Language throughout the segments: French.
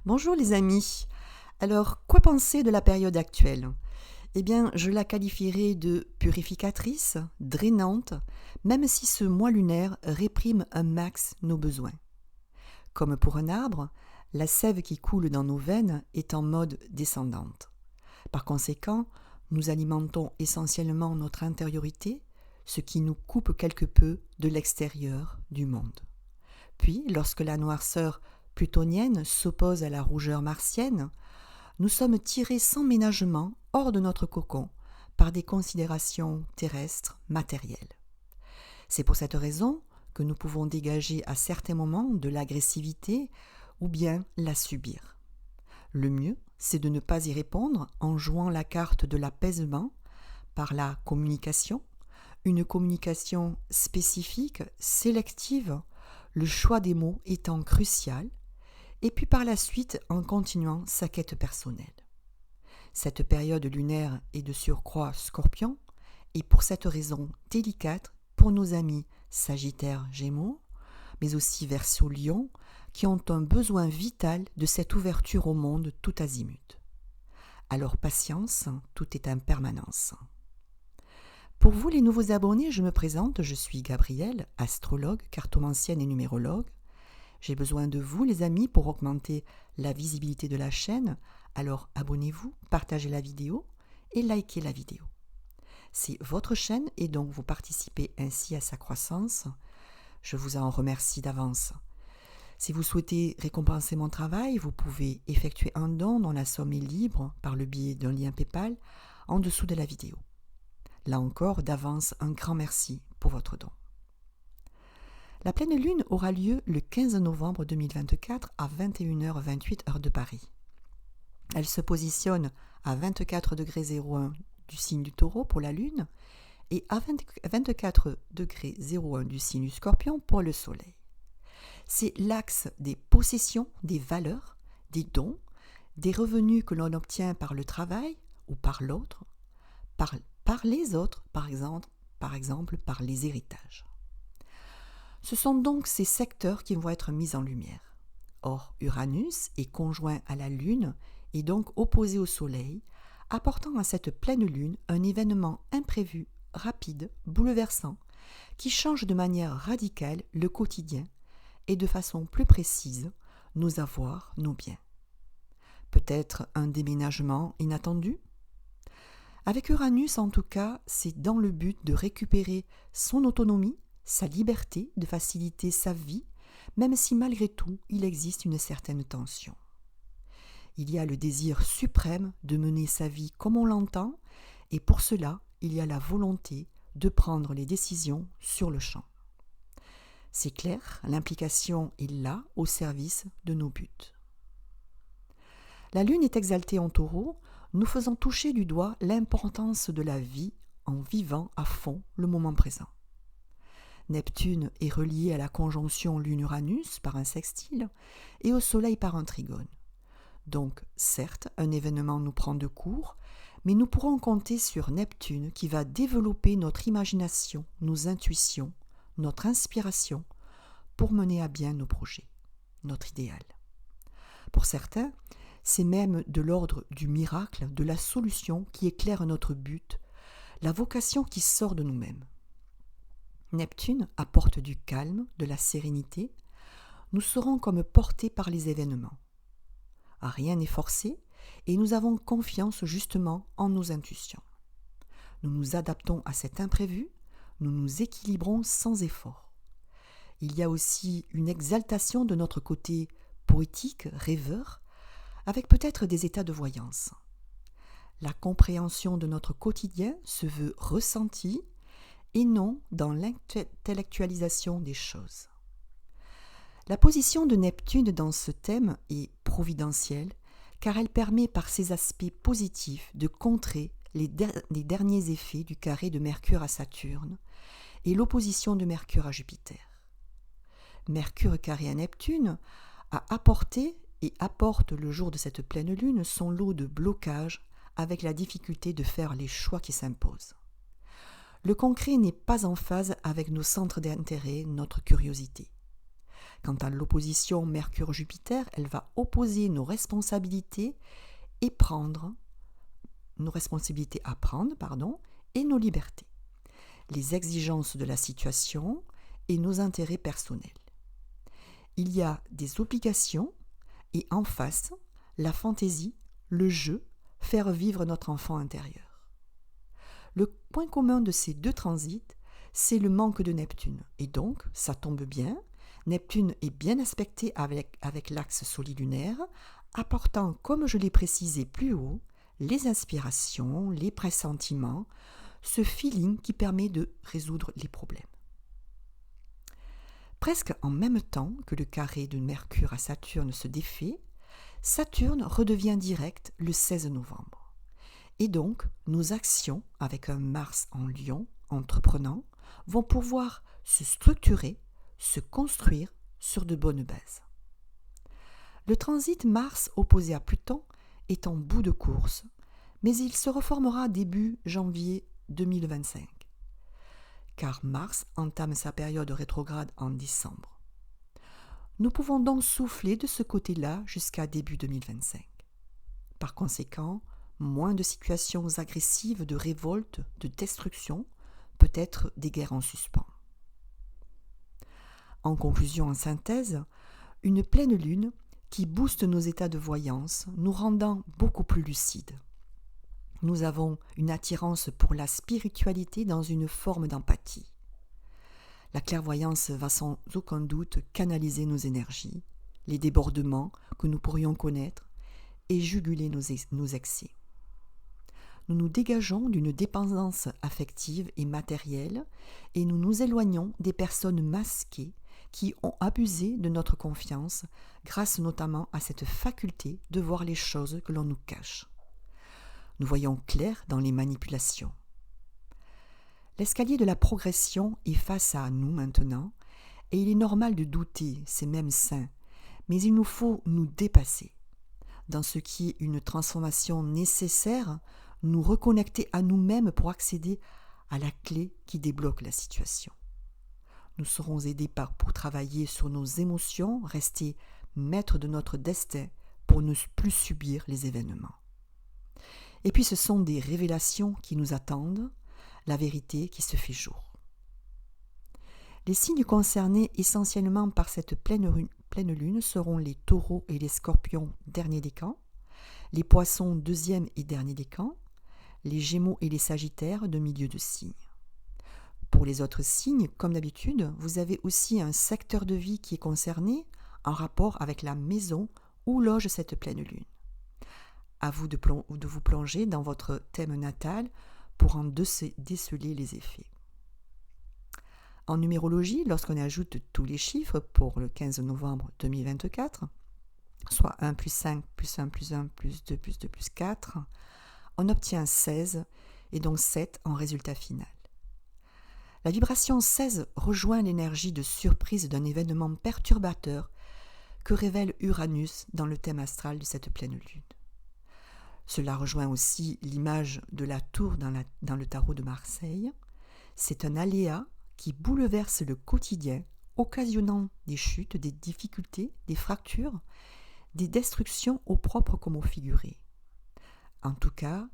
Bonjour les amis. Alors, quoi penser de la période actuelle? Eh bien, je la qualifierais de purificatrice, drainante, même si ce mois lunaire réprime un max nos besoins. Comme pour un arbre, la sève qui coule dans nos veines est en mode descendante. Par conséquent, nous alimentons essentiellement notre intériorité, ce qui nous coupe quelque peu de l'extérieur du monde. Puis, lorsque la noirceur plutonienne s'oppose à la rougeur martienne, nous sommes tirés sans ménagement hors de notre cocon par des considérations terrestres matérielles. C'est pour cette raison que nous pouvons dégager à certains moments de l'agressivité ou bien la subir. Le mieux, c'est de ne pas y répondre en jouant la carte de l'apaisement par la communication, une communication spécifique, sélective, le choix des mots étant crucial, et puis par la suite en continuant sa quête personnelle. Cette période lunaire est de surcroît Scorpion, et pour cette raison délicate pour nos amis Sagittaire Gémeaux, mais aussi Verseau Lion, qui ont un besoin vital de cette ouverture au monde tout azimut. Alors patience, tout est en permanence. Pour vous les nouveaux abonnés, je me présente, je suis Gabrielle, astrologue, cartomancienne et numérologue. J'ai besoin de vous les amis pour augmenter la visibilité de la chaîne, alors abonnez-vous, partagez la vidéo et likez la vidéo. C'est votre chaîne et donc vous participez ainsi à sa croissance. Je vous en remercie d'avance. Si vous souhaitez récompenser mon travail, vous pouvez effectuer un don dont la somme est libre par le biais d'un lien PayPal en dessous de la vidéo. Là encore, d'avance, un grand merci pour votre don. La pleine lune aura lieu le 15 novembre 2024 à 21h28 heure de Paris. Elle se positionne à 24,01 du signe du Taureau pour la lune et à 24,01 du signe du Scorpion pour le soleil. C'est l'axe des possessions, des valeurs, des dons, des revenus que l'on obtient par le travail ou par l'autre, par les autres, par exemple par les héritages. Ce sont donc ces secteurs qui vont être mis en lumière. Or, Uranus est conjoint à la Lune et donc opposé au Soleil, apportant à cette pleine Lune un événement imprévu, rapide, bouleversant, qui change de manière radicale le quotidien et de façon plus précise nos avoirs, nos biens. Peut-être un déménagement inattendu? Avec Uranus, en tout cas, c'est dans le but de récupérer son autonomie, sa liberté, de faciliter sa vie, même si malgré tout, il existe une certaine tension. Il y a le désir suprême de mener sa vie comme on l'entend, et pour cela, il y a la volonté de prendre les décisions sur le champ. C'est clair, l'implication est là, au service de nos buts. La Lune est exaltée en Taureau, nous faisant toucher du doigt l'importance de la vie en vivant à fond le moment présent. Neptune est relié à la conjonction Lune-Uranus par un sextile et au Soleil par un trigone. Donc, certes, un événement nous prend de court, mais nous pourrons compter sur Neptune qui va développer notre imagination, nos intuitions, notre inspiration pour mener à bien nos projets, notre idéal. Pour certains, c'est même de l'ordre du miracle, de la solution qui éclaire notre but, la vocation qui sort de nous-mêmes. Neptune apporte du calme, de la sérénité. Nous serons comme portés par les événements. Rien n'est forcé et nous avons confiance justement en nos intuitions. Nous nous adaptons à cet imprévu, nous nous équilibrons sans effort. Il y a aussi une exaltation de notre côté poétique, rêveur, avec peut-être des états de voyance. La compréhension de notre quotidien se veut ressentie et non dans l'intellectualisation des choses. La position de Neptune dans ce thème est providentielle car elle permet par ses aspects positifs de contrer les derniers effets du carré de Mercure à Saturne et l'opposition de Mercure à Jupiter. Mercure carré à Neptune a apporté et apporte le jour de cette pleine lune son lot de blocages avec la difficulté de faire les choix qui s'imposent. Le concret n'est pas en phase avec nos centres d'intérêt, notre curiosité. Quant à l'opposition Mercure-Jupiter, elle va opposer nos responsabilités à prendre, et nos libertés, les exigences de la situation et nos intérêts personnels. Il y a des obligations et en face, la fantaisie, le jeu, faire vivre notre enfant intérieur. Le point commun de ces deux transits, c'est le manque de Neptune. Et donc, ça tombe bien, Neptune est bien aspecté avec l'axe solilunaire, apportant, comme je l'ai précisé plus haut, les inspirations, les pressentiments, ce feeling qui permet de résoudre les problèmes. Presque en même temps que le carré de Mercure à Saturne se défait, Saturne redevient direct le 16 novembre. Et donc, nos actions, avec un Mars en Lion, entreprenant, vont pouvoir se structurer, se construire sur de bonnes bases. Le transit Mars opposé à Pluton est en bout de course, mais il se reformera début janvier 2025, car Mars entame sa période rétrograde en décembre. Nous pouvons donc souffler de ce côté-là jusqu'à début 2025. Par conséquent, moins de situations agressives de révolte, de destruction, peut-être des guerres en suspens. En conclusion, en synthèse, une pleine lune qui booste nos états de voyance, nous rendant beaucoup plus lucides. Nous avons une attirance pour la spiritualité dans une forme d'empathie. La clairvoyance va sans aucun doute canaliser nos énergies, les débordements que nous pourrions connaître et juguler nos excès. Nous nous dégageons d'une dépendance affective et matérielle et nous nous éloignons des personnes masquées qui ont abusé de notre confiance grâce notamment à cette faculté de voir les choses que l'on nous cache. Nous voyons clair dans les manipulations. L'escalier de la progression est face à nous maintenant et il est normal de douter, c'est même sain, mais il nous faut nous dépasser. Dans ce qui est une transformation nécessaire, nous reconnecter à nous-mêmes pour accéder à la clé qui débloque la situation. Nous serons aidés pour travailler sur nos émotions, rester maîtres de notre destin pour ne plus subir les événements. Et puis ce sont des révélations qui nous attendent, la vérité qui se fait jour. Les signes concernés essentiellement par cette pleine lune seront les taureaux et les scorpions dernier décan, les poissons deuxième et dernier décan, les gémeaux et les sagittaires de milieu de signe. Pour les autres signes, comme d'habitude, vous avez aussi un secteur de vie qui est concerné en rapport avec la maison où loge cette pleine lune. À vous de vous plonger dans votre thème natal pour en déceler les effets. En numérologie, lorsqu'on ajoute tous les chiffres pour le 15 novembre 2024, soit 1 plus 5 plus 1 plus 1 plus 2 plus 2 plus 4, on obtient 16 et donc 7 en résultat final. La vibration 16 rejoint l'énergie de surprise d'un événement perturbateur que révèle Uranus dans le thème astral de cette pleine lune. Cela rejoint aussi l'image de la tour dans le tarot de Marseille. C'est un aléa qui bouleverse le quotidien, occasionnant des chutes, des difficultés, des fractures, des destructions au propre comme au figuré. En tout cas,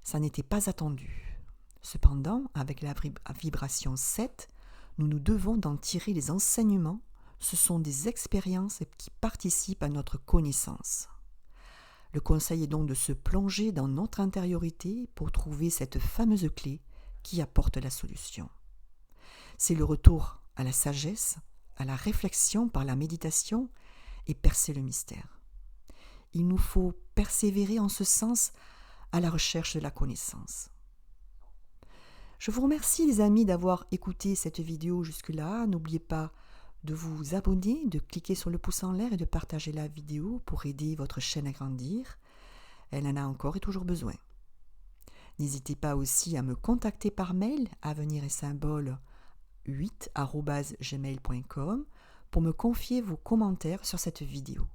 ça n'était pas attendu. Cependant, avec la vibration 7, nous devons d'en tirer les enseignements. Ce sont des expériences qui participent à notre connaissance. Le conseil est donc de se plonger dans notre intériorité pour trouver cette fameuse clé qui apporte la solution. C'est le retour à la sagesse, à la réflexion par la méditation et percer le mystère. Il nous faut persévérer en ce sens à la recherche de la connaissance. Je vous remercie les amis d'avoir écouté cette vidéo jusque-là. N'oubliez pas de vous abonner, de cliquer sur le pouce en l'air et de partager la vidéo pour aider votre chaîne à grandir. Elle en a encore et toujours besoin. N'hésitez pas aussi à me contacter par mail avenir-et-symbole8@gmail.com pour me confier vos commentaires sur cette vidéo.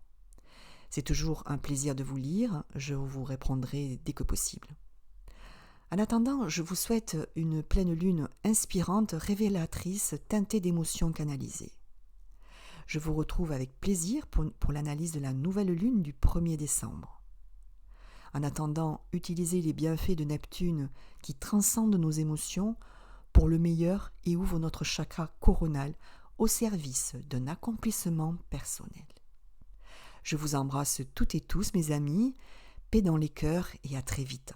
C'est toujours un plaisir de vous lire, je vous répondrai dès que possible. En attendant, je vous souhaite une pleine lune inspirante, révélatrice, teintée d'émotions canalisées. Je vous retrouve avec plaisir pour l'analyse de la nouvelle lune du 1er décembre. En attendant, utilisez les bienfaits de Neptune qui transcendent nos émotions pour le meilleur et ouvrent notre chakra coronal au service d'un accomplissement personnel. Je vous embrasse toutes et tous, mes amis, paix dans les cœurs et à très vite.